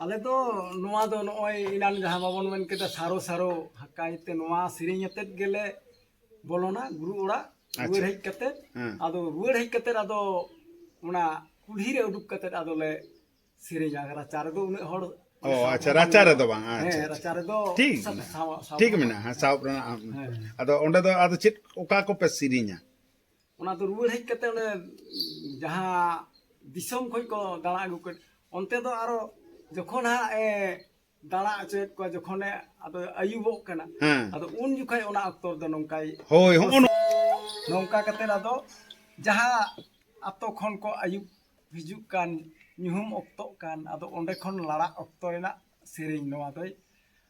आले तो नोआ दो नोय इनान जहां बाबन मेन केदा सारो सारो हकाइते नोआ सिरिंग अतेत गेले बोलोना गुरु ओड़ा रुवर हेज कते आदो रुवर हेज कते आदो ओना कुल्ही रे उडुक कते आदो ले सिरिंग आगरा चार दो उने हड़ ओ अच्छा राचा रे दो बांग अच्छा राचा रे दो ठीक ठीक मेना हां साव आदो ओंडे दो आदो चित ओका को पे सिरिंगा ओना तो रुवर हेज कते ओने जहां दिसम खोय को दाणा अगु के ओनते दो आरो जखन हा दाणा अचेत को जखने आदो आयुबो कना आदो उन जुखाय ओना अक्तर दो नंकाय होय होन नौका कते आदो जहां आतो खन को आयुब हिजुक कान nyuhum okto kan ado onde khon lara okto rena sering no adoy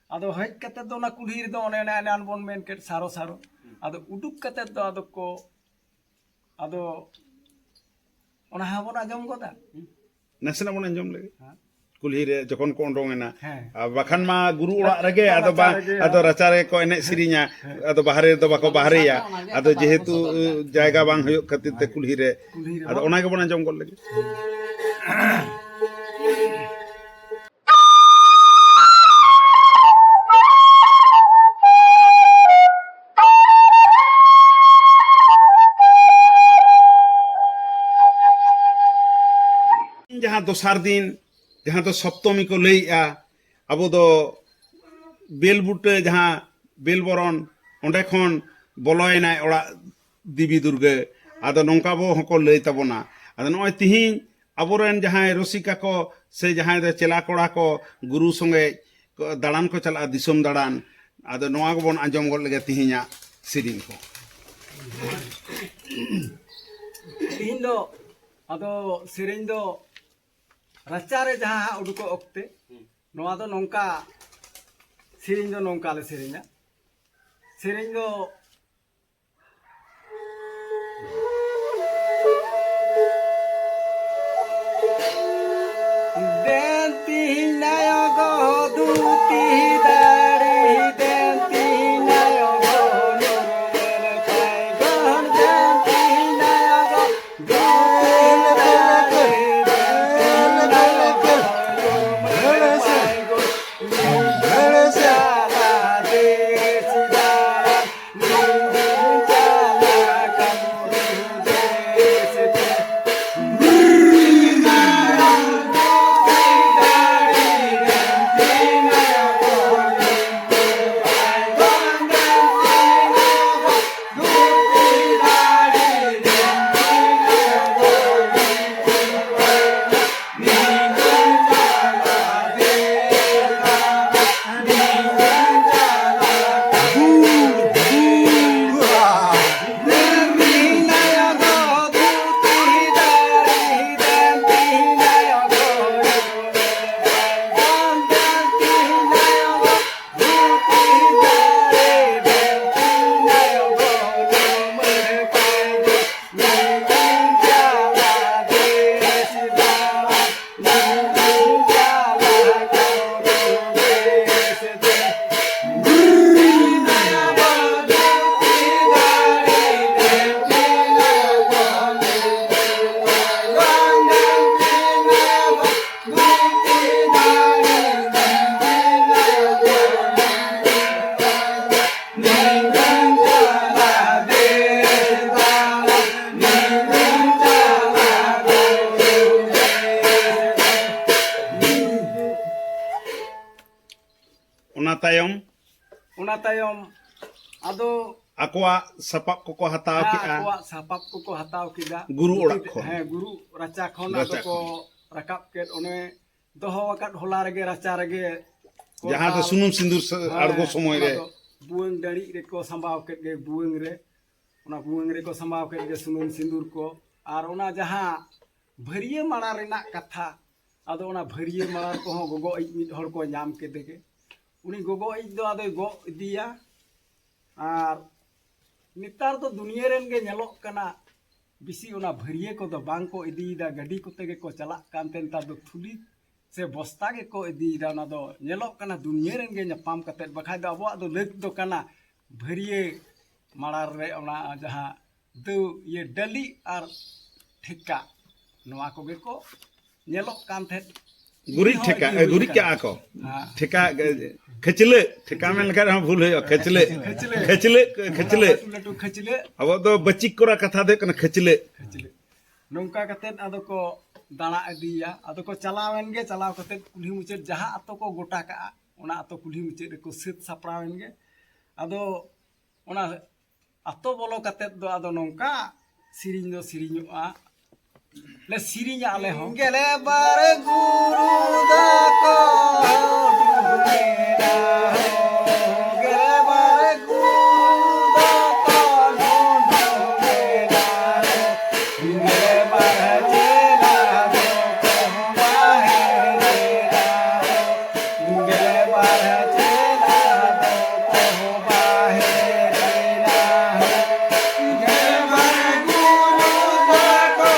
ado hej kate do na kulhir do one na bon men ket saro saro ado uduk kate do ado ko ado ona habon ajom goda nasena bon anjom lege kulhir re jokon ko ondongena bakhan ma guru orak rege ado racha re ko ene sirinya ado bahare do bako bahareya ado jehetu jayga bang hoyok khatir te kulhir re ado ona ge bon anjom gol lege जहाँ दोसार दिन जहाँ तो सप्तमी को लैया अब दो bell बुटे जहाँ bell बरन ओंडे खन बोलोयना ओड़ा देवी दुर्गे आदो नौका बो हको लई तबना आदो नय तिहिं अबोरेन जहाँ रसिका को से जहाँ दो चेला कोड़ा को गुरु संगे दाड़ान को चला दिसोम दाड़ान आदो नोआ बन आंजम गल लगे तिहिंया सिरिन को तिहिं दो आदो सिरिन दो राचारे जहाँ उडुको ओक्ते नोआ दो नौका सिरिन दो नौका ले सिरिना सिरिन दो देंती नयो गो दूती दाड़ी देंती नयो गो नूर पाई गन देंती नयो गो दूती आदो आकोआ सपाप को हताव किया आकोआ सपाप को हताव किदा गुरु ओड़क खन गुरु राचा खन आदो को रकाब केट ओने दोहो वकत होला रगे राचा रगे जहां तो सुनुम सिंदूर अड़गो समय रे बुंग दड़ी रे को संभाव केट गे बुंग रे ओना बुंग रे को संभाव केट गे सुनुम सिंदूर को आर ओना जहां भरिये माड़ा रेना कथा आदो ओना भरिये माड़ा को हो गोगो मिद हड़ को नाम के देगे उनी गोगो दो आदो गो इदिया आर नितार तो दुनिया रेन गे नेलोक कना बिसी ओना भरिये को दो बांग को इदीदा गाड़ी कोते गे को चला कानतेन ता दो थुली से बस्ता गे को इदीदा ना दो नेलोक कना दुनिया रेन गे नपाम कते बखाय दो अबो दो लेक दो कना भरिये माड़ार रे ओना जहां दो ये डली आर ठेका नोआ को गे को नेलोक कान थे गुरी ठेका गुरी क्या आको ठेका खचले ठेका में लगा हम भूल है खचले खचले खचले लटू खचले अब तो बच्ची कोरा कथा दे कना खचले खचले नौका कतेद आदो को दाना इदिया आदो को चलावेन गे चलाव कतेद कुल्ही मुचेद जहां आतो को गोटा का ओना आतो कुल्ही मुचेद को सेत सापड़ावेन गे आदो ओना आतो बोलो कतेद दो आदो नौका सिरिñ दो सिरिñोआ ले सिरिñ आले हो गेले बार गुरु दा को डुबेरा गेले बार गुरु दा को डुबेरा गेले बार चेला दो को बाहेरा गेले बार चेला दो को बाहेरा गेले बार गुरु दा को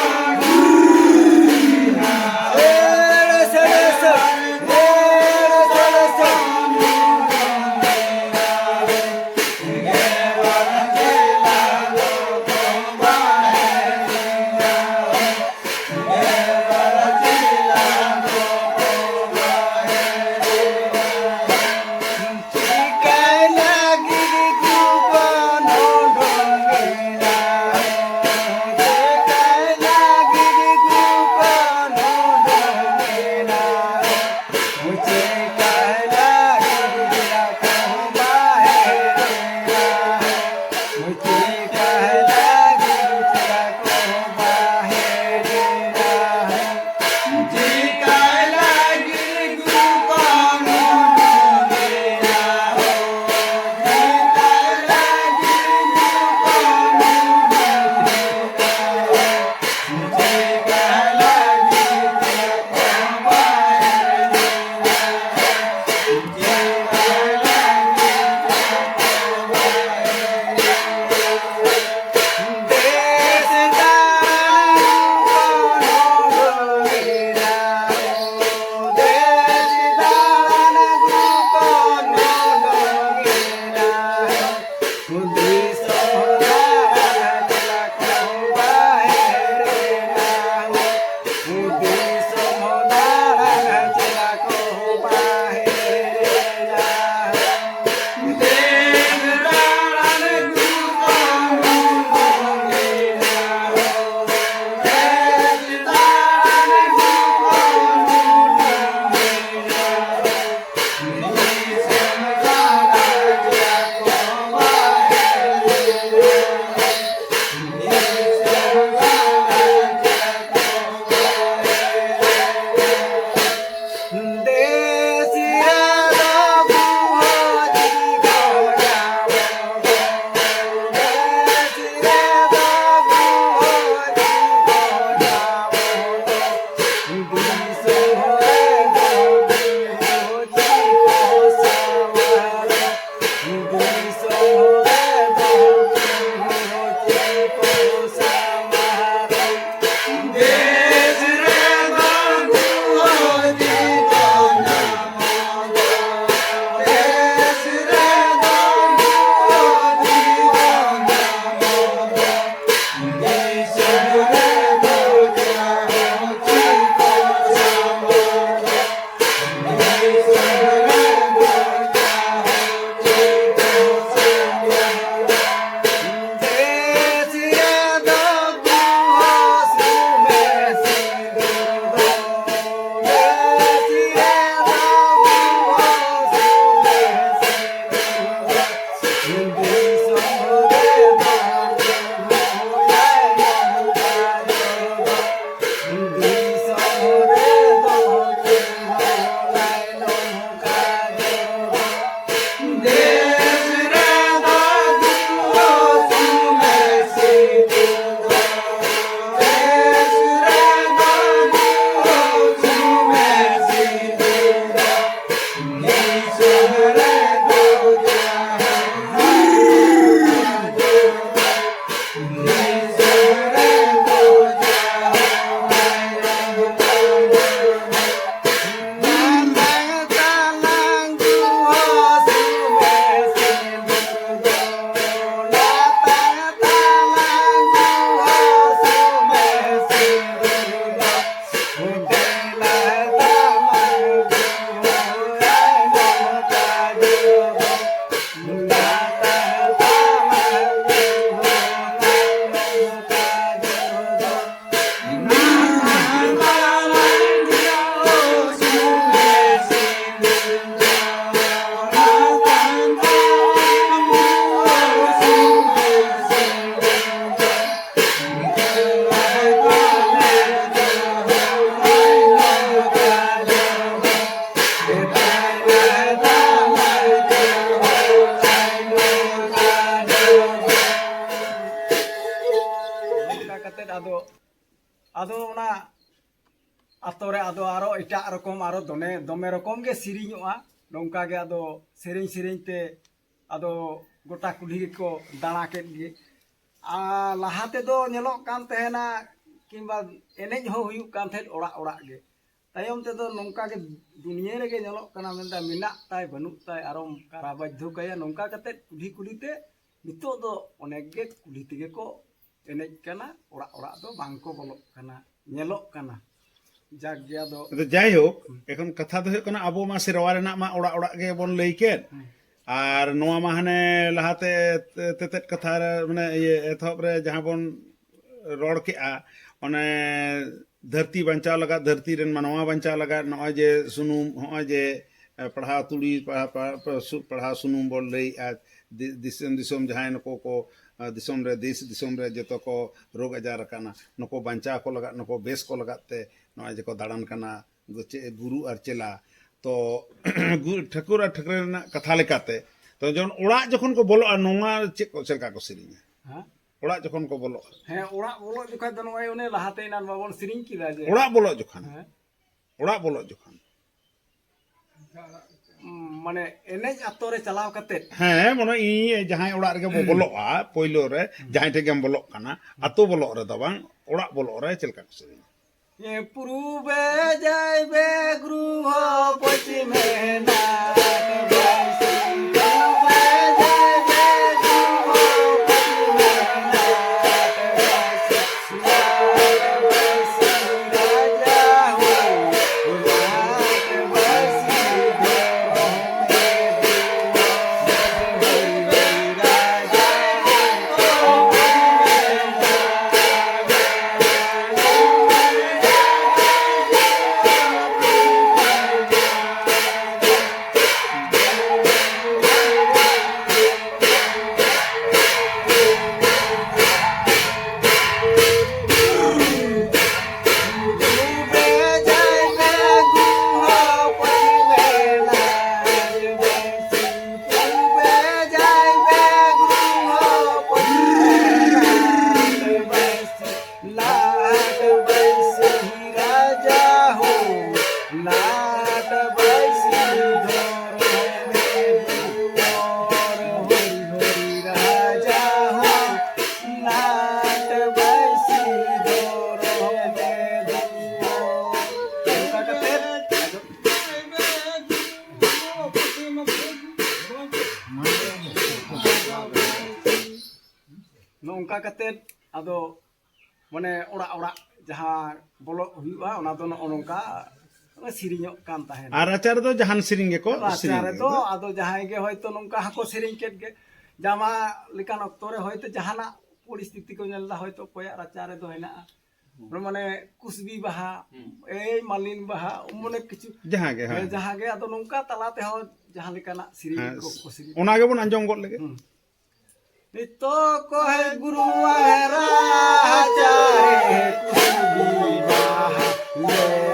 ᱟᱫᱚ ᱚᱱᱟ ᱟᱛᱳ ᱨᱮ ᱟᱫᱚ ᱟᱨᱚ ᱮᱴᱟᱜ ᱨᱚᱠᱚᱢ ᱟᱨᱚ ᱫᱚᱢᱮ ᱨᱚᱠᱚᱢ ᱜᱮ ᱥᱮᱨᱮᱧᱚᱜᱼᱟ ᱱᱚᱝᱠᱟ ᱜᱮ ᱟᱫᱚ ᱥᱮᱨᱮᱧ ᱛᱮ ᱟᱫᱚ ᱜᱚᱴᱟ ᱠᱩᱞᱦᱤ ᱜᱮᱠᱚ ᱫᱟᱬᱟ ᱠᱮᱫ ᱜᱮ ᱟᱨ ᱞᱟᱦᱟ ᱛᱮᱫᱚ ᱧᱮᱞᱚᱜ ᱠᱟᱱ ᱛᱟᱦᱮᱱᱟ ᱠᱤᱝᱵᱟ ᱮᱱᱮᱡ ᱦᱚᱸ ᱦᱩᱭᱩᱜ ᱠᱟᱱ ᱛᱟᱦᱮᱸᱫ ᱚᱲᱟᱜ ᱜᱮ ᱛᱟᱭᱚᱢ ᱛᱮᱫᱚ ᱱᱚᱝᱠᱟ ᱜᱮ ᱫᱩᱱᱤᱭᱟᱹ ᱨᱮᱜᱮ ᱧᱮᱞᱚᱜ ᱠᱟᱱᱟ ᱢᱮᱱᱫᱟ ᱢᱮᱱᱟᱜ ᱛᱟᱭ ᱵᱟᱹᱱᱩᱜ ᱛᱟᱭ ᱟᱨᱚᱢ ᱠᱟᱨᱟ ᱵᱟᱫᱽᱫᱷᱚ ᱠᱟᱭᱟ ᱱᱚᱝᱠᱟ ᱠᱟᱛᱮᱫ ᱠᱩᱞᱦᱤ ᱛᱮ ᱱᱤᱛᱚᱜ ᱫᱚ ᱚনেক ᱜᱮ ᱠᱩᱞᱦᱤ ᱛᱮᱜᱮ ᱠᱚ ᱮᱱᱮᱡ ᱠᱟᱱᱟ ᱚᱲᱟᱜ ᱫᱚ ᱵᱟᱝ ᱠᱚ ᱵᱚᱞᱚᱜ ᱠᱟᱱᱟ ᱧᱮᱞᱚᱜ ᱠᱟᱱᱟ ᱡᱟᱠ ᱜᱮ ᱟᱫᱚ ᱡᱟᱭᱦᱳᱠ এখন কথা তো ᱦᱩᱭᱩᱜ ᱠᱟᱱᱟ ᱟᱵᱚ ᱢᱟ ᱥᱮᱨᱣᱟ ᱨᱮᱱᱟᱜ ᱢᱟ ᱚᱲᱟᱜ ᱜᱮᱵᱚᱱ ᱞᱟᱹᱭ ᱠᱮᱫ ᱟᱨ ᱱᱚᱣᱟ ᱢᱟ ᱦᱟᱱᱮ ᱞᱟᱦᱟᱛᱮ ᱛᱮᱛᱮᱫ ᱠᱟᱛᱷᱟ ᱨᱮ ᱢᱟᱱᱮ ᱮᱛᱚᱦᱚᱵ ᱨᱮ ᱡᱟᱦᱟᱸ ᱵᱚᱱ ᱨᱚᱲ ᱠᱮᱜᱼᱟ ᱚᱱᱮ ᱫᱷᱟᱹᱨᱛᱤ ᱵᱟᱧᱪᱟᱣ ᱞᱟᱜᱟᱫ ᱫᱷᱟᱹᱨᱛᱤ ᱨᱮᱱ ᱢᱟᱱᱣᱟ ᱵᱟᱧᱪᱟᱣ ᱞᱟᱜᱟᱫ ᱱᱚᱜᱼᱚᱭ ᱡᱮ ᱥᱩᱱᱩᱢ ᱱᱚᱜᱼᱚᱭ ᱡᱮ ᱯᱟᱲᱦᱟᱣ ᱛᱩᱲᱤ ᱯᱟᱲᱦᱟᱣ ᱥᱩᱱᱩᱢ ᱵᱚᱱ ᱞᱟᱹᱭᱮᱜᱼᱟ ᱫᱤᱥᱚᱢ ᱡᱟᱦᱟᱸᱭ ᱱᱩᱠᱩ ko ᱫᱤᱥᱚᱢ ᱨᱮ ᱫᱮᱥ ᱫᱤᱥᱚᱢ ᱨᱮ ᱡᱚᱛᱚ ᱠᱚ ᱨᱳᱜᱽ ᱟᱡᱟᱨ ᱟᱠᱟᱱᱟ ᱱᱩᱠᱩ ᱵᱟᱧᱪᱟᱣ ᱠᱚ ᱞᱟᱜᱟᱫ ᱱᱩᱠᱩ ᱵᱮᱥ ᱠᱚ ᱞᱟᱜᱟᱫ ᱛᱮ ᱱᱚᱜᱼᱚᱭ ᱡᱮ ᱠᱚ ᱫᱟᱬᱟᱱ ᱠᱟᱱᱟ ᱜᱩᱨᱩ ᱟᱨ ᱪᱮᱞᱟ ᱛᱚ ᱴᱷᱟᱹᱠᱩᱨ ᱟᱨ ᱴᱷᱟᱹᱠᱨᱟᱹᱱ ᱨᱮᱱᱟᱜ ᱠᱟᱛᱷᱟ ᱞᱮᱠᱟᱛᱮ ᱛᱚ ᱡᱚᱠᱷᱚᱱ ᱚᱲᱟᱜ ᱡᱚᱠᱷᱚᱱ ᱠᱚ ᱵᱚᱞᱚᱜᱼᱟ ᱱᱚᱣᱟ ᱪᱮᱫ ᱞᱮᱠᱟ ᱠᱚ ᱥᱮᱨᱮᱧᱟ ᱚᱲᱟᱜ ᱡᱚᱠᱷᱚᱱ ᱠᱚ ᱵᱚᱞᱚᱜᱼᱟ ᱦᱮᱸ ᱚᱲᱟᱜ ᱵᱚᱞᱚᱜ ᱡᱚᱠᱷᱚᱱ ᱫᱚ ᱱᱚᱜᱼᱚᱭ ᱚᱱᱮ ᱞᱟᱦᱟᱛᱮ ᱮᱱᱟᱱ ᱵᱟᱵᱚᱱ ᱥᱮᱨᱮᱧ ᱠᱮᱫᱟ ᱡᱮ ᱚᱲᱟᱜ ᱵᱚᱞᱚᱜ ᱡᱚᱠᱷᱚᱱ ᱦᱮᱸ ᱚᱲᱟᱜ ᱵᱚᱞᱚᱜ ᱡᱚᱠᱷᱚᱱ ᱢᱟᱱᱮ ᱮᱱᱮᱡ ᱟᱛᱳ ᱨᱮ ᱪᱟᱞᱟᱣ ᱠᱟᱛᱮ ᱦᱮᱸ ᱢᱟᱱᱮ ᱤᱧ ᱡᱟᱦᱟᱸᱭ ᱚᱲᱟᱜ ᱨᱮᱜᱮ ᱵᱚ ᱵᱚᱞᱚᱜᱼᱟ ᱯᱳᱭᱞᱳ ᱨᱮ ᱡᱟᱦᱟᱸᱭ ᱴᱷᱮᱱ ᱜᱮᱢ ᱵᱚᱞᱚᱜ ᱠᱟᱱᱟ ᱟᱛᱳ ᱵᱚᱞᱚᱜ ᱨᱮᱫᱚ ᱵᱟᱝ ᱚᱲᱟᱜ ᱵᱚᱞᱚᱜ ᱨᱮ ᱪᱮᱫ ᱞᱮᱠᱟ ᱠᱚ ᱥᱮᱨᱮᱧᱟ पूर्वे जाइबे गृह पश्चिमे नाट बैसी पूर्वे जाइबे गृह पश्चिमे नाट बैसी नाट बैसी राजा हो नाट बैसी घरों में राजा नौका कतेद आदो माने ओड़ा जहाँ बोलो हुआ ओना दो नौका सिरिञोक कान ताहेन আর আচার তো জাহান সিরিং গে কো राचारे तो आदो जहाँ गे होयतो नौका हको सिरिञ केद गे जामा लेकान अक्तो रे होयतो जहाना परिस्थिति को नेलदा होयतो कोया राचारे दो हेना माने कुसबी बाहा ए मालिन बाहा मने किछु जहां गे आदो नौका तलाते हो जहाँ लेकाना सिरिञ को सिरिञ ओना गे बन अंजम गोद लेगे नितो को है गुरु राचारे कुसबी बाहा ले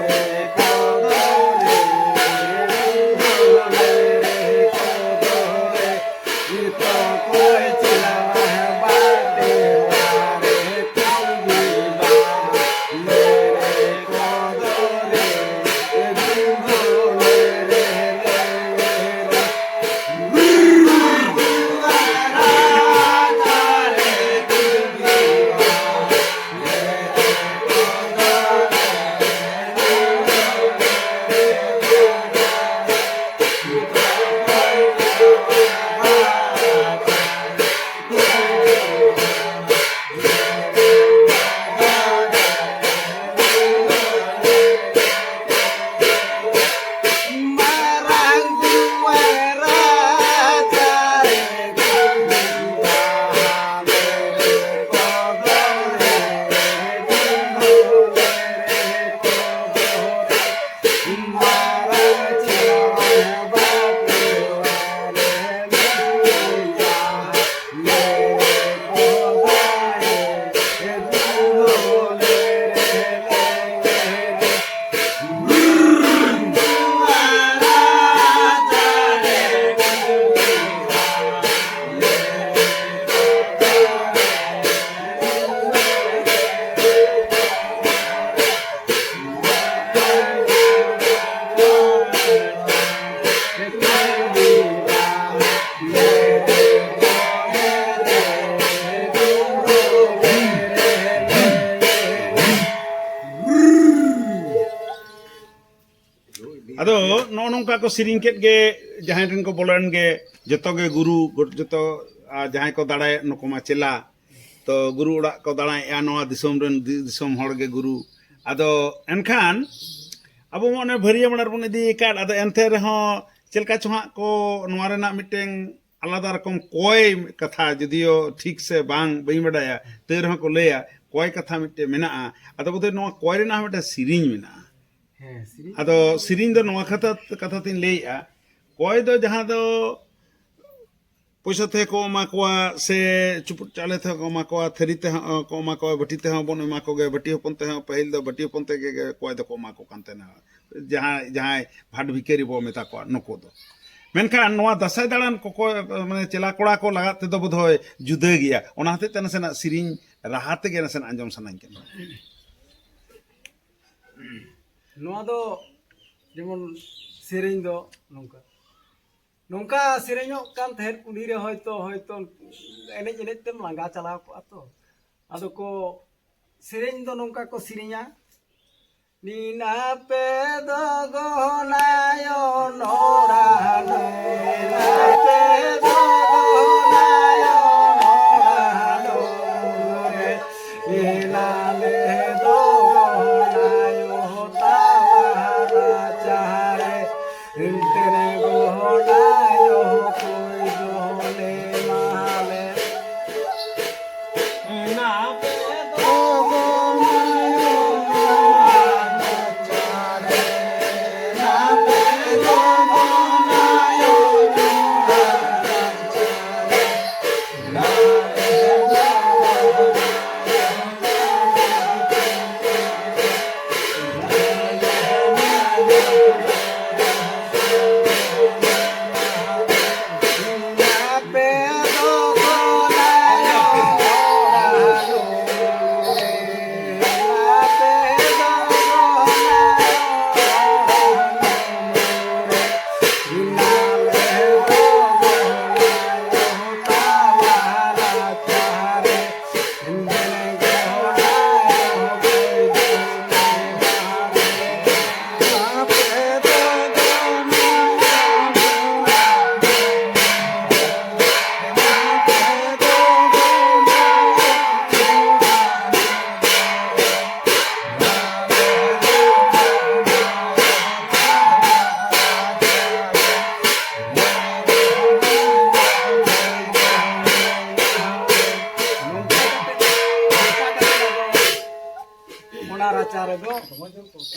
नौका को सिरिंग केट गे जहां रन को बोलन गे जतो गे गुरु जतो जहां को दाड़ाय नको मा चेला तो गुरु उड़ा को दाड़ाय नवा दिसोम रन दिसोम हड़ गे गुरु आदो एनखान अब मने भरिया मणार बन इदी काट आदो एनते रहो चलका चोहा को नवा रेना मिटेंग आलादा रकम कोय कथा जदियो ठीक से बांग बई बडाया ते रहो को लेया कोय कथा मिटे मेना आदो बोधे नवा कोय रेना मिटे सिरिंग मेना आदो सिरिंग दो नवा कथा तीन लेया कोय दो जहां दो पैसा थे को मा को से चुपुट चाले थे को मा को थरी ते को मा को बटी ते बन मा को गे बटी हपन ते पहिल दो बटी हपन ते गे कोय दो को मा को कांते ना जहां जहां भाट भिकेरी बो मेता को नको दो मेनखान नवा दसाई दाड़ान को माने चेला कोड़ा को लगात ते दो बोधय जुदा गिया ओना हते तने सेना सिरिंग राहा ते गे नसेन आंजम सनाኝ के नवा दो जेमन सेरेñ दो नोंका नोंका सेरेñों कान तहेर कुली रे होयतो एनेज एनेज तेम लांगा चलाव को तो आदो को सेरेñ दो नोंका को सिरिñा नीना पे दो गोनायो नोरा नीना पे दो गोनायो नोरा नीना ले दो गोनायो तावारा चारे इंतने गोनायो कोई दोले माले नीना पे दो गोनायो चारे ना पे दो गोनायो चारे ना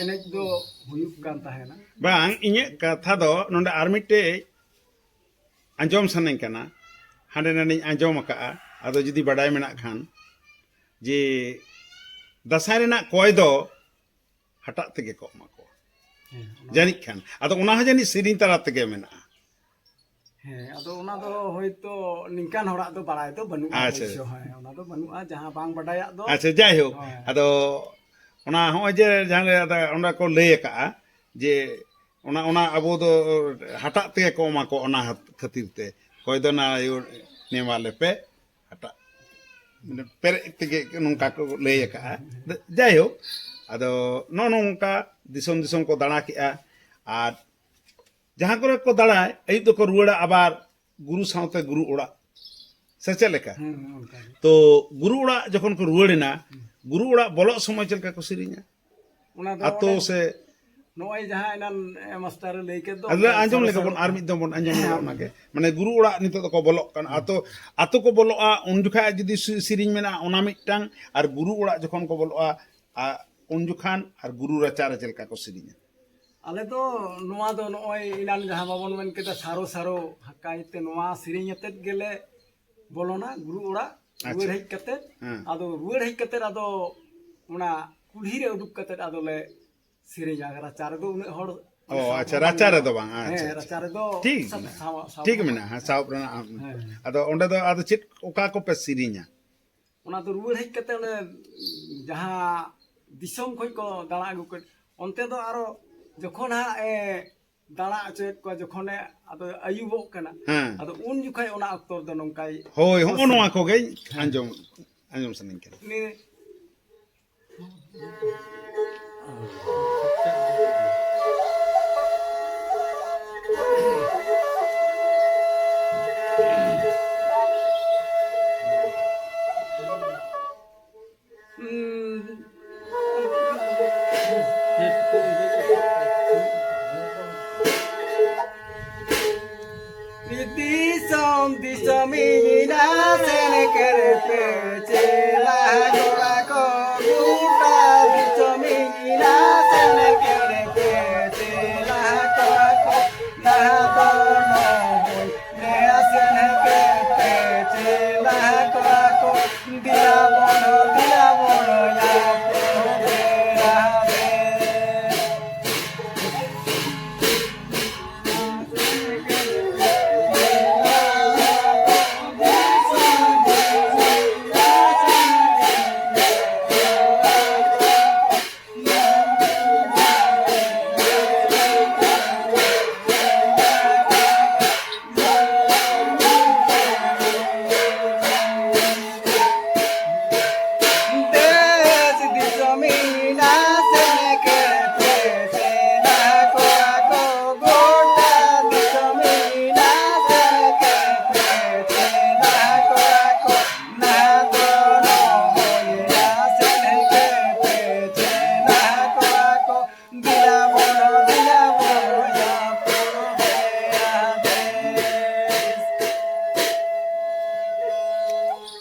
एनेज दो हुयुक कान ताहेना बांग इnye कथा दो नोंडे आर मिटे आंजम सनाኝ कना हांडे नानी आंजम का आदो जुदी बडाय मेना खान जे दसाई रेना कोय दो हटा तेगे को मा को जानि खान आदो उना जानि सिरिन तरा तेगे मेना आदो उना दो होयतो निकान होड़ा दो बडाय दो बनु अच्छा उना दो बनु जहां बांग बडाया दो अच्छा जाय हो आदो ओना हो जे जहां ओना को लay का जे ओना ओना अबो दो हटा ते को मा को ओना खातिर ते कोय दो ना ने वाले पे हटा पर ते नुका को लay का जाय हो आदो नो नुका दिसोम दिसोम को दाणा किया आर जहां करे को दाणा आई तो को रुड़ा आबार गुरु सावते गुरु ओड़ा से लेका तो गुरु ओड़ा जखन को रुड़ेना गुरु ओड़ा बोलो समय चलका को सिरिña आतो से नोय जहां एनान मास्टर लay के दो अदला आंजम लेका बोन आर मिद बोन आंजम ओना के माने गुरु ओड़ा नितो को बोलो कान आतो को बोलोआ उन जुखा जदी सिरिñ मेना ओना मिटांग आर गुरु ओड़ा जखन को बोलोआ उन जुखान आर गुरु रचा रे चलका को सिरिña आले तो नोआ दो नोय इनान जहां बाबन मन के सारो सारो हकायते नोआ सिरिñ अतेत गेले बोलोना गुरु ओड़ा रुआड़ हेज कते आदो रुआड़ हेज कते आदो उना कुल्ही रे उडुक कते आदो ले सिरिña रचा रे दो उन हड़ ओ अच्छा रचा रे दो बांग अच्छा रचा रे दो ठीक मेना हां साव रेना आदो ओंडे दो आदो चित ओका को पे सिरिña उना दो रुआड़ हेज कते उन जहां दिसम खय को दाणा अगु कते ओनते दो आरो जखन हा दाणा अचेत को जखने आदो आयुबो कना आदो उन जुखाय ओना अक्तर दो नंकाय होय हो नोआ को गे आंजम आंजम सनाኝ के disomina sene kerpe cela gorako guta disomina sene kerpe cela gorako na bono ne sene kerpe cela gorako dia bono ya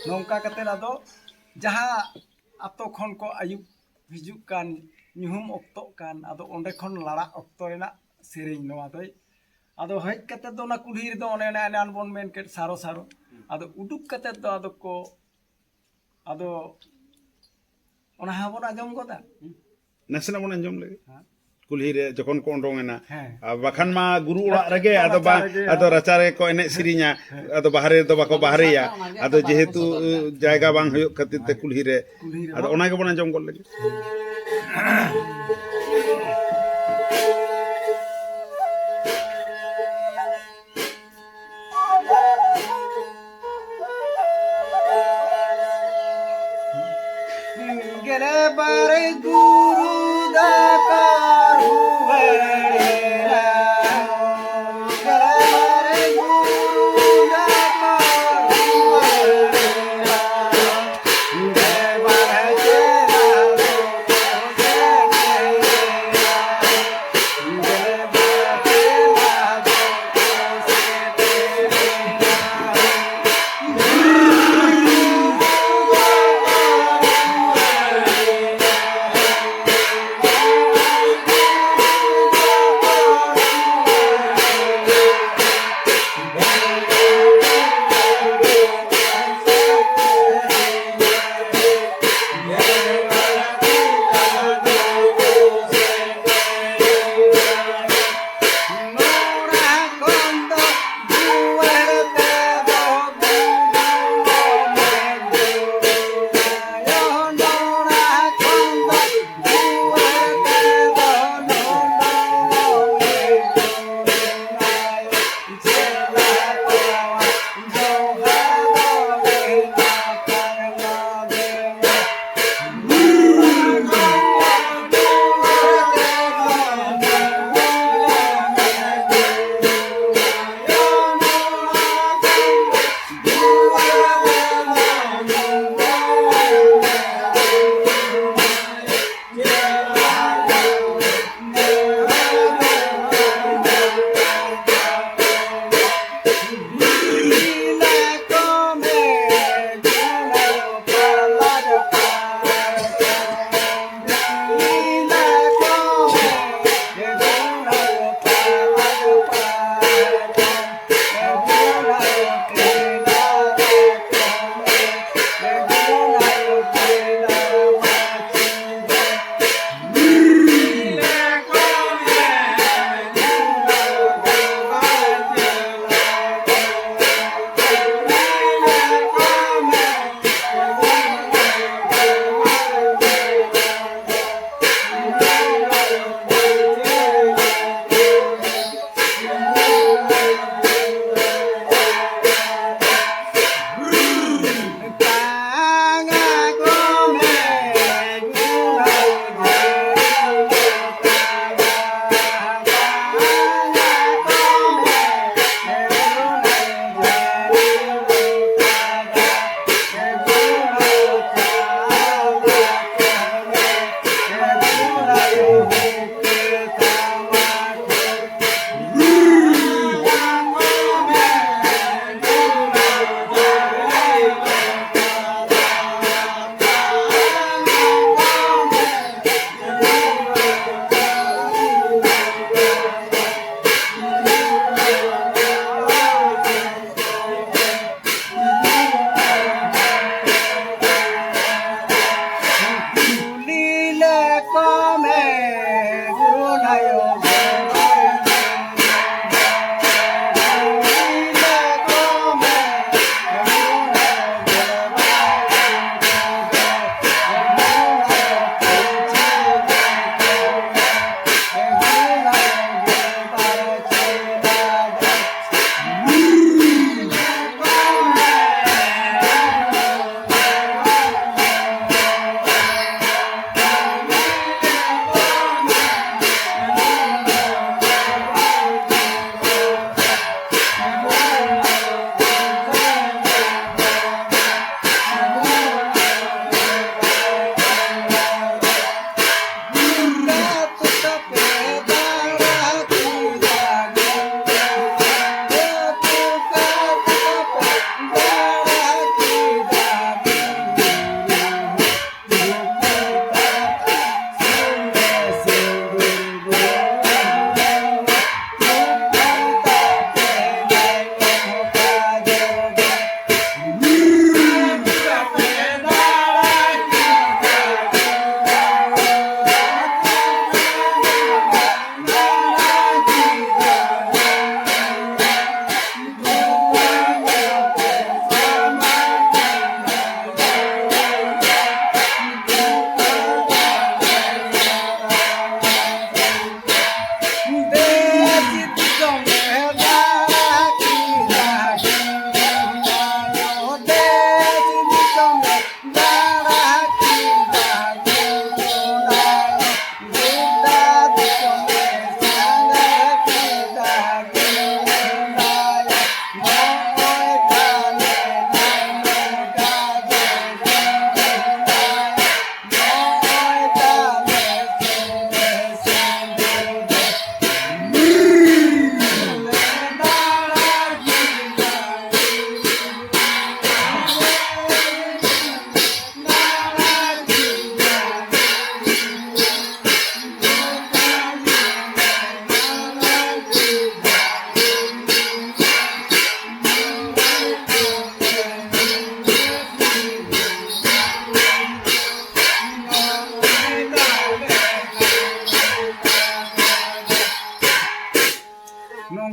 nongka katen ado jaha ato khon ko ayub hijuk kan nyuhum okto kan ado onde khon lara okto rena sereng noa doy ado hej kate do na kulhi re do one an bon men ket saro ado uduk kate do ado ko ado ona habon ajom goda nasena mon anjom lagi kulhi re jokon ko ondongena ᱦᱮᱸ bakhan ma guru orak rege ado racha re ko ene sirinya ado bahare do bako bahareya ado jehetu jayga bang huyuk khatir te kulhi re ado ona ge bon anjom gol lagi gere bare guru da karu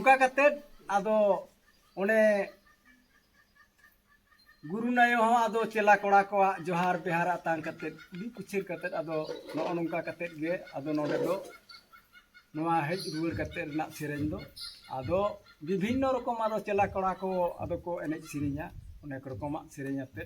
nongka katet ado one guru nayo ho ado chela kora ko johar behar atang katet di kuchir katet ado no nongka katet ge ado node do noa hej ruwer katet na sereng do ado bibhinno rokom ado chela kora ko ado ko enej sirinya onek rokomak serenya te